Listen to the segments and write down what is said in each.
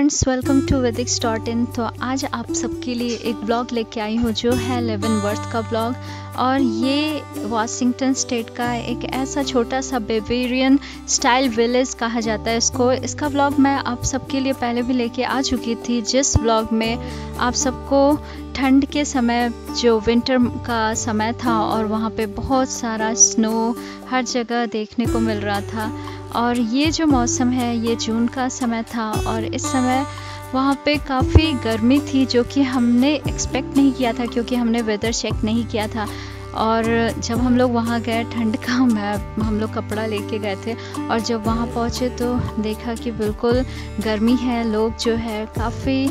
Friends, welcome to Vedics.in। तो आज आप सबके लिए एक ब्लॉग लेके आई हूँ जो है लेवनवर्थ का ब्लॉग। और ये वाशिंगटन स्टेट का एक ऐसा छोटा सा बेवेरियन स्टाइल विलेज कहा जाता है इसको। इसका ब्लॉग मैं आप सबके लिए पहले भी लेके आ चुकी थी, जिस ब्लॉग में आप सबको ठंड के समय जो विंटर का समय था और वहाँ पे बहुत सारा स्नो हर जगह देखने को मिल रहा था। और ये जो मौसम है ये जून का समय था और इस समय वहाँ पे काफ़ी गर्मी थी, जो कि हमने एक्सपेक्ट नहीं किया था क्योंकि हमने वेदर चेक नहीं किया था। और जब हम लोग वहाँ गए ठंड का हम लोग कपड़ा लेके गए थे और जब वहाँ पहुँचे तो देखा कि बिल्कुल गर्मी है। लोग जो है काफ़ी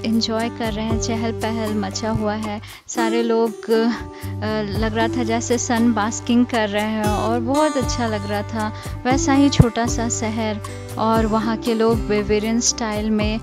एंजॉय कर रहे हैं, चहल पहल मचा हुआ है। सारे लोग लग रहा था जैसे सन बास्किंग कर रहे हैं और बहुत अच्छा लग रहा था। वैसा ही छोटा सा शहर और वहाँ के लोग बेवेरियन स्टाइल में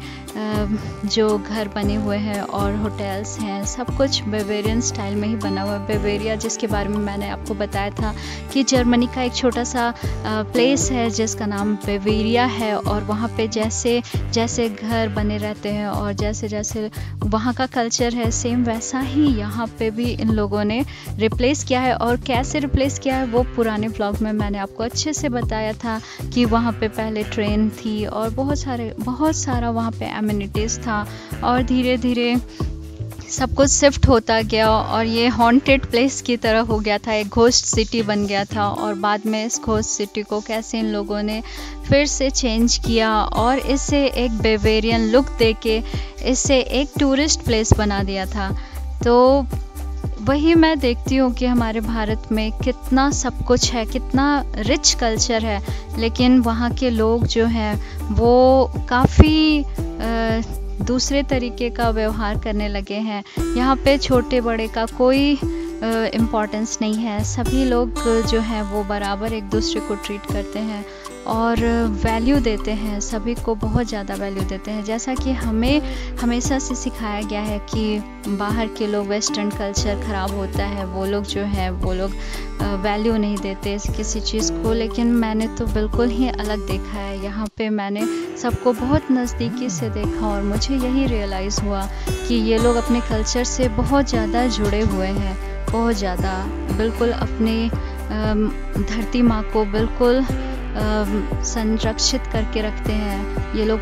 जो घर बने हुए हैं और होटल्स हैं, सब कुछ बेवेरियन स्टाइल में ही बना हुआ है। बेवेरिया, जिसके बारे में मैंने आपको बताया था कि जर्मनी का एक छोटा सा प्लेस है जिसका नाम बेवेरिया है। और वहाँ पे जैसे जैसे घर बने रहते हैं और जैसे जैसे वहाँ का कल्चर है, सेम वैसा ही यहाँ पे भी इन लोगों ने रिप्लेस किया है। और कैसे रिप्लेस किया है वो पुराने ब्लॉग में मैंने आपको अच्छे से बताया था कि वहाँ पे पहले ट्रेन थी और बहुत सारा वहाँ पे एमिनिटीज़ था और धीरे धीरे सब कुछ शिफ्ट होता गया और ये हॉन्टेड प्लेस की तरह हो गया था, एक घोस्ट सिटी बन गया था। और बाद में इस घोस्ट सिटी को कैसे इन लोगों ने फिर से चेंज किया और इसे एक बेवेरियन लुक देके इसे एक टूरिस्ट प्लेस बना दिया था। तो वही मैं देखती हूँ कि हमारे भारत में कितना सब कुछ है, कितना रिच कल्चर है, लेकिन वहाँ के लोग जो हैं वो काफ़ी दूसरे तरीके का व्यवहार करने लगे हैं। यहाँ पे छोटे बड़े का कोई इम्पोर्टेंस नहीं है। सभी लोग जो हैं वो बराबर एक दूसरे को ट्रीट करते हैं और वैल्यू देते हैं, सभी को बहुत ज़्यादा वैल्यू देते हैं। जैसा कि हमें हमेशा से सिखाया गया है कि बाहर के लोग वेस्टर्न कल्चर ख़राब होता है, वो लोग जो है वो लोग वैल्यू नहीं देते किसी चीज़ को। लेकिन मैंने तो बिल्कुल ही अलग देखा है। यहाँ पे मैंने सबको बहुत नज़दीकी से देखा और मुझे यही रियलाइज़ हुआ कि ये लोग अपने कल्चर से बहुत ज़्यादा जुड़े हुए हैं, बहुत ज़्यादा, बिल्कुल अपनी धरती माँ को बिल्कुल संरक्षित करके रखते हैं। ये लोग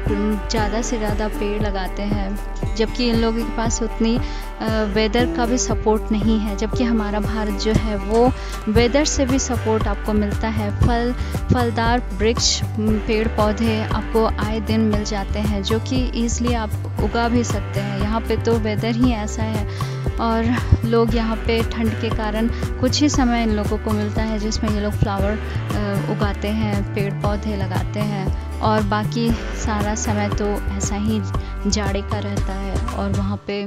ज़्यादा से ज़्यादा पेड़ लगाते हैं, जबकि इन लोगों के पास उतनी वेदर का भी सपोर्ट नहीं है। जबकि हमारा भारत जो है वो वेदर से भी सपोर्ट आपको मिलता है। फलदार वृक्ष, पेड़ पौधे आपको आए दिन मिल जाते हैं जो कि ईज़िली आप उगा भी सकते हैं। यहाँ पे तो वेदर ही ऐसा है और लोग यहाँ पे ठंड के कारण कुछ ही समय इन लोगों को मिलता है जिसमें ये लोग फ्लावर उगाते हैं, पेड़ पौधे लगाते हैं और बाकी सारा समय तो ऐसा ही जाड़े का रहता है। और वहाँ पे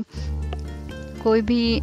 कोई भी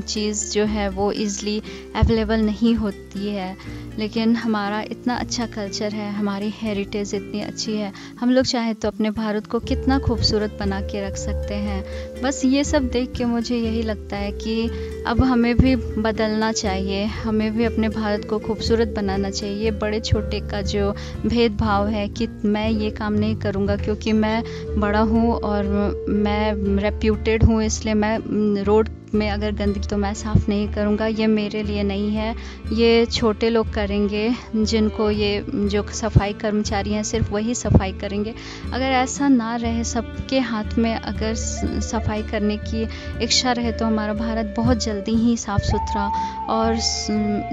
चीज़ जो है वो ईज़िली अवेलेबल नहीं होती है। लेकिन हमारा इतना अच्छा कल्चर है, हमारी हेरिटेज इतनी अच्छी है, हम लोग चाहें तो अपने भारत को कितना खूबसूरत बना के रख सकते हैं। बस ये सब देख के मुझे यही लगता है कि अब हमें भी बदलना चाहिए, हमें भी अपने भारत को खूबसूरत बनाना चाहिए। बड़े छोटे का जो भेदभाव है कि मैं ये काम नहीं करूँगा क्योंकि मैं बड़ा हूँ और मैं रेप्यूटेड हूँ, इसलिए मैं रोड में अगर गंदगी तो मैं साफ़ नहीं करूँगा, ये मेरे लिए नहीं है, ये छोटे लोग करेंगे, जिनको ये जो सफाई कर्मचारी हैं सिर्फ वही सफाई करेंगे। अगर ऐसा ना रहे, सबके हाथ में अगर सफाई करने की इच्छा रहे तो हमारा भारत बहुत जल्दी ही साफ़ सुथरा और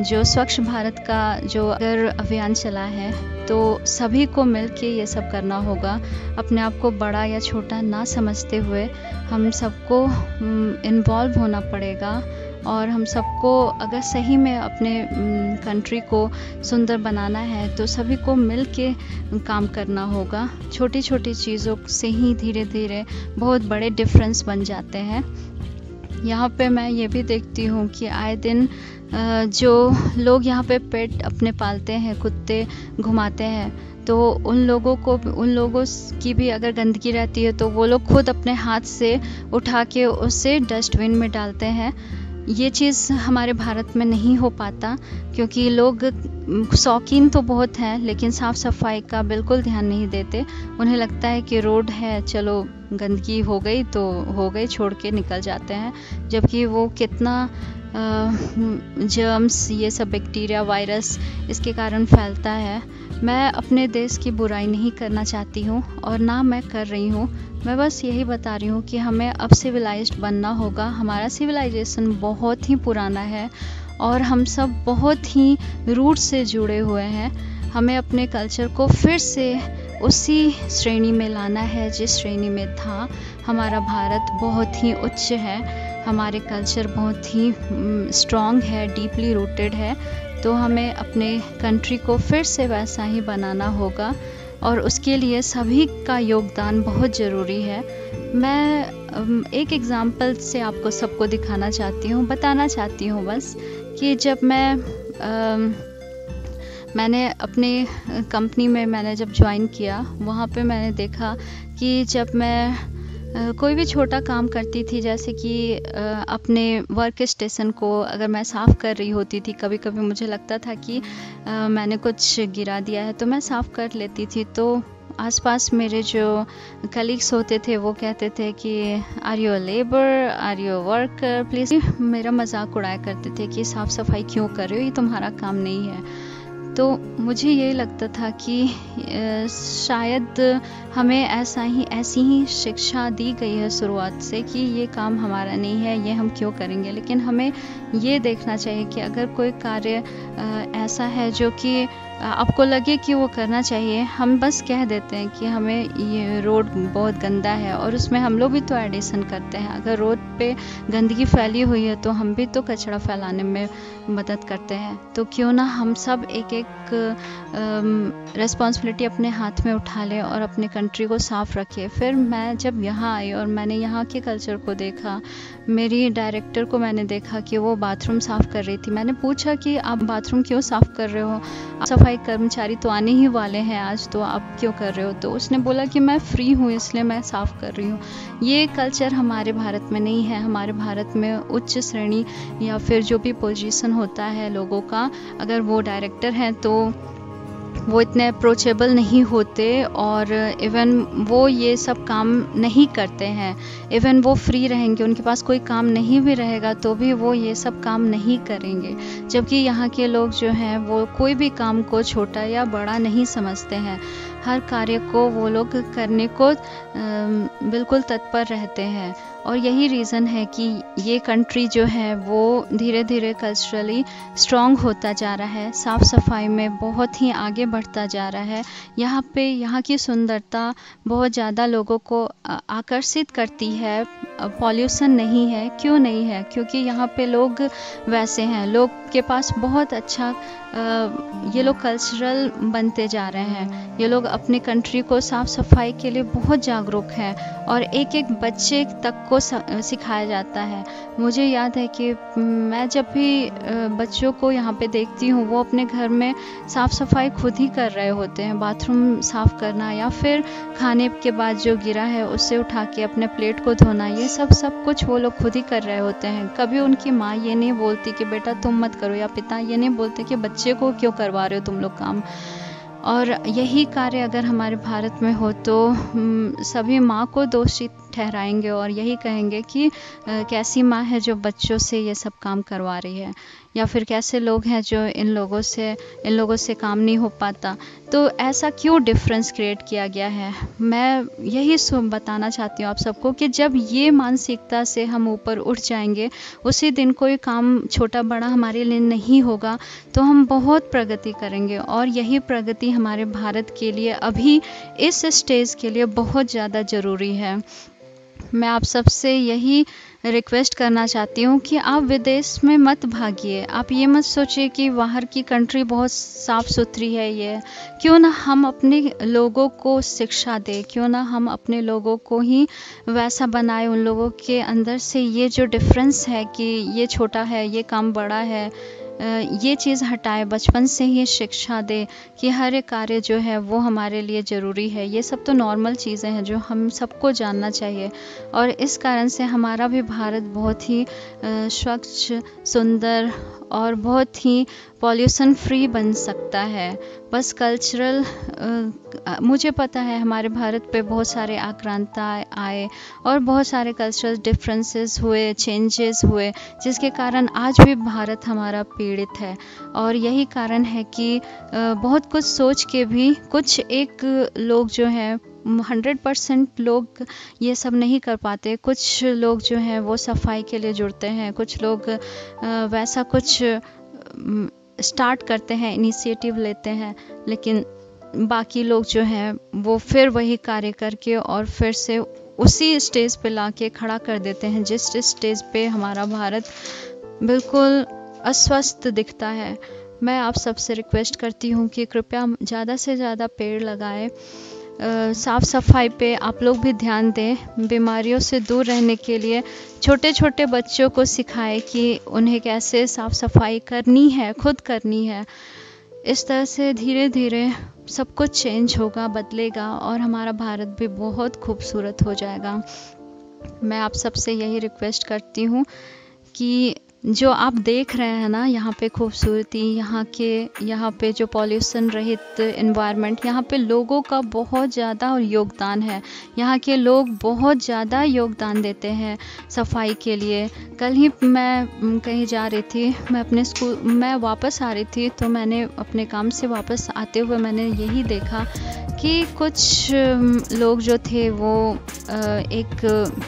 जो स्वच्छ भारत का जो अगर अभियान चला है तो सभी को मिल के ये सब करना होगा। अपने आप को बड़ा या छोटा ना समझते हुए हम सबको इन्वॉल्व होना पड़ेगा और हम सबको अगर सही में अपने कंट्री को सुंदर बनाना है तो सभी को मिल के काम करना होगा। छोटी छोटी चीज़ों से ही धीरे धीरे बहुत बड़े डिफरेंस बन जाते हैं। यहाँ पे मैं ये भी देखती हूँ कि आए दिन जो लोग यहाँ पे पेट अपने पालते हैं, कुत्ते घुमाते हैं, तो उन लोगों की भी अगर गंदगी रहती है तो वो लोग खुद अपने हाथ से उठा के उसे डस्टबिन में डालते हैं। ये चीज़ हमारे भारत में नहीं हो पाता क्योंकि लोग शौकीन तो बहुत हैं लेकिन साफ़ सफाई का बिल्कुल ध्यान नहीं देते। उन्हें लगता है कि रोड है, चलो गंदगी हो गई तो हो गई, छोड़ के निकल जाते हैं, जबकि वो कितना जर्म्स, ये सब बैक्टीरिया, वायरस इसके कारण फैलता है। मैं अपने देश की बुराई नहीं करना चाहती हूँ और ना मैं कर रही हूँ। मैं बस यही बता रही हूँ कि हमें अब सिविलाइज्ड बनना होगा। हमारा सिविलाइजेशन बहुत ही पुराना है और हम सब बहुत ही रूट से जुड़े हुए हैं। हमें अपने कल्चर को फिर से उसी श्रेणी में लाना है जिस श्रेणी में था। हमारा भारत बहुत ही उच्च है, हमारे कल्चर बहुत ही स्ट्रॉन्ग है, डीपली रूटेड है। तो हमें अपने कंट्री को फिर से वैसा ही बनाना होगा और उसके लिए सभी का योगदान बहुत ज़रूरी है। मैं एक एग्ज़ाम्पल से आपको सबको दिखाना चाहती हूँ, बताना चाहती हूँ बस कि जब मैंने अपने कंपनी में मैंने जब ज्वाइन किया, वहाँ पे मैंने देखा कि जब मैं कोई भी छोटा काम करती थी, जैसे कि अपने वर्क स्टेशन को अगर मैं साफ़ कर रही होती थी, कभी कभी मुझे लगता था कि मैंने कुछ गिरा दिया है तो मैं साफ़ कर लेती थी। तो आसपास मेरे जो कलीग्स होते थे वो कहते थे कि are you labour, are you worker, please. मेरा मजाक उड़ाया करते थे कि साफ़ सफाई क्यों कर रहे हो, ये तुम्हारा काम नहीं है। तो मुझे यही लगता था कि शायद हमें ऐसी ही शिक्षा दी गई है शुरुआत से कि ये काम हमारा नहीं है, ये हम क्यों करेंगे। लेकिन हमें ये देखना चाहिए कि अगर कोई कार्य ऐसा है जो कि आपको लगे कि वो करना चाहिए, हम बस कह देते हैं कि हमें ये रोड बहुत गंदा है और उसमें हम लोग भी तो एडिशन करते हैं। अगर रोड पे गंदगी फैली हुई है तो हम भी तो कचरा फैलाने में मदद करते हैं। तो क्यों ना हम सब एक रिस्पॉन्सिबिलिटी अपने हाथ में उठा लें और अपने कंट्री को साफ़ रखें। फिर मैं जब यहाँ आई और मैंने यहाँ के कल्चर को देखा, मेरी डायरेक्टर को मैंने देखा कि वो बाथरूम साफ़ कर रही थी। मैंने पूछा कि आप बाथरूम क्यों साफ़ कर रहे हो, सफाई कर्मचारी तो आने ही वाले हैं आज, तो आप क्यों कर रहे हो। तो उसने बोला कि मैं फ्री हूँ इसलिए मैं साफ़ कर रही हूँ। ये कल्चर हमारे भारत में नहीं है। हमारे भारत में उच्च श्रेणी या फिर जो भी पोजीशन होता है लोगों का, अगर वो डायरेक्टर हैं तो वो इतने अप्रोचेबल नहीं होते और इवन वो ये सब काम नहीं करते हैं। इवन वो फ्री रहेंगे, उनके पास कोई काम नहीं भी रहेगा तो भी वो ये सब काम नहीं करेंगे। जबकि यहाँ के लोग जो हैं वो कोई भी काम को छोटा या बड़ा नहीं समझते हैं, हर कार्य को वो लोग करने को बिल्कुल तत्पर रहते हैं। और यही रीज़न है कि ये कंट्री जो है वो धीरे धीरे कल्चरली स्ट्रॉन्ग होता जा रहा है, साफ़ सफाई में बहुत ही आगे बढ़ता जा रहा है। यहाँ की सुंदरता बहुत ज़्यादा लोगों को आकर्षित करती है। पॉल्यूशन नहीं है। क्यों नहीं है? क्योंकि यहाँ पे लोग वैसे हैं, लोग के पास बहुत अच्छा ये लोग कल्चरल बनते जा रहे हैं। ये लोग अपने कंट्री को साफ़ सफाई के लिए बहुत जागरूक हैं और एक एक बच्चे तक को सिखाया जाता है। मुझे याद है कि मैं जब भी बच्चों को यहाँ पे देखती हूँ, वो अपने घर में साफ़ सफाई खुद ही कर रहे होते हैं। बाथरूम साफ़ करना या फिर खाने के बाद जो गिरा है उससे उठा के अपने प्लेट को धोना, ये सब कुछ वो लोग खुद ही कर रहे होते हैं। कभी उनकी माँ ये नहीं बोलती कि बेटा तुम मत करो, या पिता ये नहीं बोलते कि बच्चे को क्यों करवा रहे हो तुम लोग काम। और यही कार्य अगर हमारे भारत में हो तो सभी माँ को दोषी ठहराएंगे और यही कहेंगे कि कैसी माँ है जो बच्चों से ये सब काम करवा रही है, या फिर कैसे लोग हैं जो इन लोगों से काम नहीं हो पाता। तो ऐसा क्यों डिफरेंस क्रिएट किया गया है? मैं यही बताना चाहती हूँ आप सबको कि जब ये मानसिकता से हम ऊपर उठ जाएंगे, उसी दिन कोई काम छोटा बड़ा हमारे लिए नहीं होगा, तो हम बहुत प्रगति करेंगे। और यही प्रगति हमारे भारत के लिए अभी इस स्टेज के लिए बहुत ज़्यादा ज़रूरी है। मैं आप सबसे यही रिक्वेस्ट करना चाहती हूँ कि आप विदेश में मत भागिए। आप ये मत सोचिए कि बाहर की कंट्री बहुत साफ़ सुथरी है। ये क्यों ना हम अपने लोगों को शिक्षा दें, क्यों ना हम अपने लोगों को ही वैसा बनाए। उन लोगों के अंदर से ये जो डिफरेंस है कि ये छोटा है, ये काम बड़ा है, ये चीज़ हटाए। बचपन से ही शिक्षा दे कि हर एक कार्य जो है वो हमारे लिए ज़रूरी है। ये सब तो नॉर्मल चीज़ें हैं जो हम सबको जानना चाहिए। और इस कारण से हमारा भी भारत बहुत ही स्वच्छ, सुंदर और बहुत ही पॉल्यूशन फ्री बन सकता है। बस कल्चरल, मुझे पता है हमारे भारत पे बहुत सारे आक्रांता आए और बहुत सारे कल्चरल डिफरेंसेस हुए, चेंजेस हुए, जिसके कारण आज भी भारत हमारा पीड़ित है। और यही कारण है कि बहुत कुछ सोच के भी कुछ एक लोग जो हैं 100% लोग ये सब नहीं कर पाते। कुछ लोग जो हैं वो सफाई के लिए जुड़ते हैं, कुछ लोग वैसा कुछ स्टार्ट करते हैं, इनिशिएटिव लेते हैं, लेकिन बाकी लोग जो हैं वो फिर वही कार्य करके और फिर से उसी स्टेज पे लाके खड़ा कर देते हैं जिस स्टेज पे हमारा भारत बिल्कुल अस्वस्थ दिखता है। मैं आप सबसे रिक्वेस्ट करती हूँ कि कृपया ज़्यादा से ज़्यादा पेड़ लगाएं। साफ़ सफाई पे आप लोग भी ध्यान दें। बीमारियों से दूर रहने के लिए छोटे छोटे बच्चों को सिखाएं कि उन्हें कैसे साफ़ सफाई करनी है, खुद करनी है। इस तरह से धीरे धीरे सब कुछ चेंज होगा, बदलेगा और हमारा भारत भी बहुत खूबसूरत हो जाएगा। मैं आप सबसे यही रिक्वेस्ट करती हूँ कि जो आप देख रहे हैं ना यहाँ पे खूबसूरती, यहाँ पे जो पॉल्यूशन रहित एनवायरनमेंट, यहाँ पे लोगों का बहुत ज़्यादा योगदान है। यहाँ के लोग बहुत ज़्यादा योगदान देते हैं सफाई के लिए। कल ही मैं कहीं जा रही थी, मैं अपने स्कूल मैं वापस आ रही थी, तो मैंने अपने काम से वापस आते हुए मैंने यही देखा कि कुछ लोग जो थे वो एक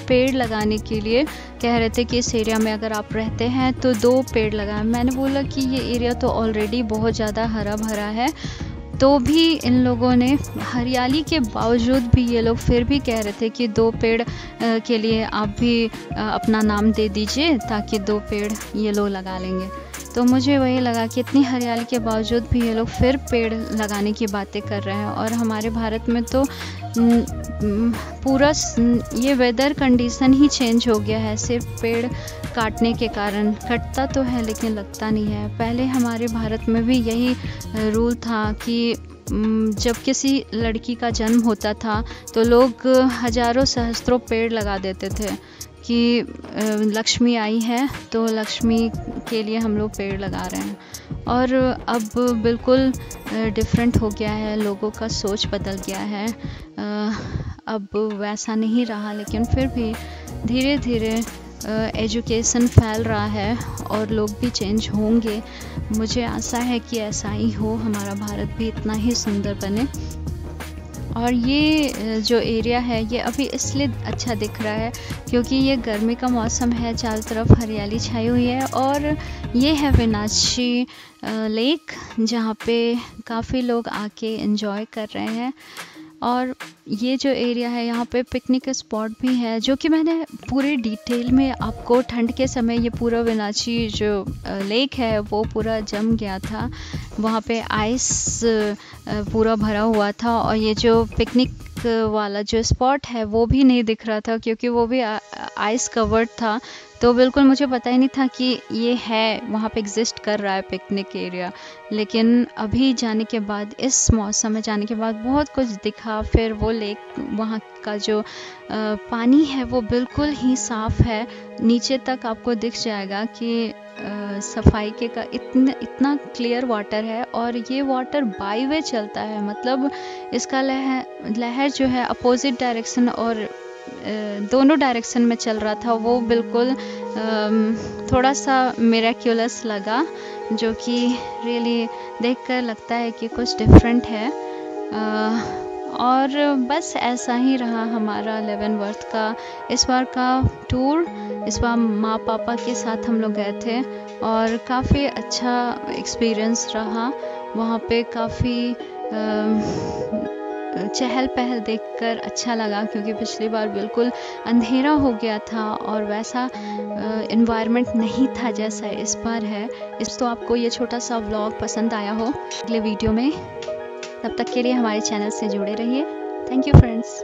पेड़ लगाने के लिए कह रहे थे कि इस एरिया में अगर आप रहते हैं तो 2 पेड़ लगाएं। मैंने बोला कि ये एरिया तो ऑलरेडी बहुत ज़्यादा हरा भरा है, तो भी इन लोगों ने, हरियाली के बावजूद भी ये लोग फिर भी कह रहे थे कि 2 पेड़ के लिए आप भी अपना नाम दे दीजिए ताकि 2 पेड़ ये लोग लगा लेंगे। तो मुझे वही लगा कि इतनी हरियाली के बावजूद भी ये लोग फिर पेड़ लगाने की बातें कर रहे हैं। और हमारे भारत में तो पूरा ये वेदर कंडीशन ही चेंज हो गया है सिर्फ पेड़ काटने के कारण। कटता तो है लेकिन लगता नहीं है। पहले हमारे भारत में भी यही रूल था कि जब किसी लड़की का जन्म होता था तो लोग हजारों सहस्त्रों पेड़ लगा देते थे कि लक्ष्मी आई है तो लक्ष्मी के लिए हम लोग पेड़ लगा रहे हैं। और अब बिल्कुल डिफरेंट हो गया है, लोगों का सोच बदल गया है। अब वैसा नहीं रहा, लेकिन फिर भी धीरे धीरे एजुकेशन फैल रहा है और लोग भी चेंज होंगे। मुझे आशा है कि ऐसा ही हो, हमारा भारत भी इतना ही सुंदर बने। और ये जो एरिया है ये अभी इसलिए अच्छा दिख रहा है क्योंकि ये गर्मी का मौसम है, चारों तरफ हरियाली छाई हुई है। और ये है विनाशी लेक जहाँ पे काफ़ी लोग आके एंजॉय कर रहे हैं। और ये जो एरिया है यहाँ पे पिकनिक स्पॉट भी है, जो कि मैंने पूरे डिटेल में आपको, ठंड के समय ये पूरा विनाशी जो लेक है वो पूरा जम गया था, वहाँ पे आइस पूरा भरा हुआ था। और ये जो पिकनिक वाला जो स्पॉट है वो भी नहीं दिख रहा था क्योंकि वो भी आइस कवर्ड था। तो बिल्कुल मुझे पता ही नहीं था कि ये है, वहाँ पे एग्जिस्ट कर रहा है पिकनिक एरिया। लेकिन अभी जाने के बाद, इस मौसम में जाने के बाद बहुत कुछ दिखा। फिर वो लेक, वहाँ का जो पानी है वो बिल्कुल ही साफ़ है, नीचे तक आपको दिख जाएगा कि सफाई के का इतना क्लियर वाटर है। और ये वाटर बाई वे चलता है, मतलब इसका लहर जो है अपोजिट डायरेक्शन और दोनों डायरेक्शन में चल रहा था। वो बिल्कुल थोड़ा सा मिरेक्युलस लगा, जो कि रियली देखकर लगता है कि कुछ डिफरेंट है। और बस ऐसा ही रहा हमारा लेवनवर्थ का इस बार का टूर। इस बार माँ पापा के साथ हम लोग गए थे और काफ़ी अच्छा एक्सपीरियंस रहा। वहाँ पे काफ़ी चहल पहल देखकर अच्छा लगा क्योंकि पिछली बार बिल्कुल अंधेरा हो गया था और वैसा एनवायरनमेंट नहीं था जैसा इस बार है। तो आपको ये छोटा सा व्लॉग पसंद आया हो अगले वीडियो में, तब तक के लिए हमारे चैनल से जुड़े रहिए। Thank you friends.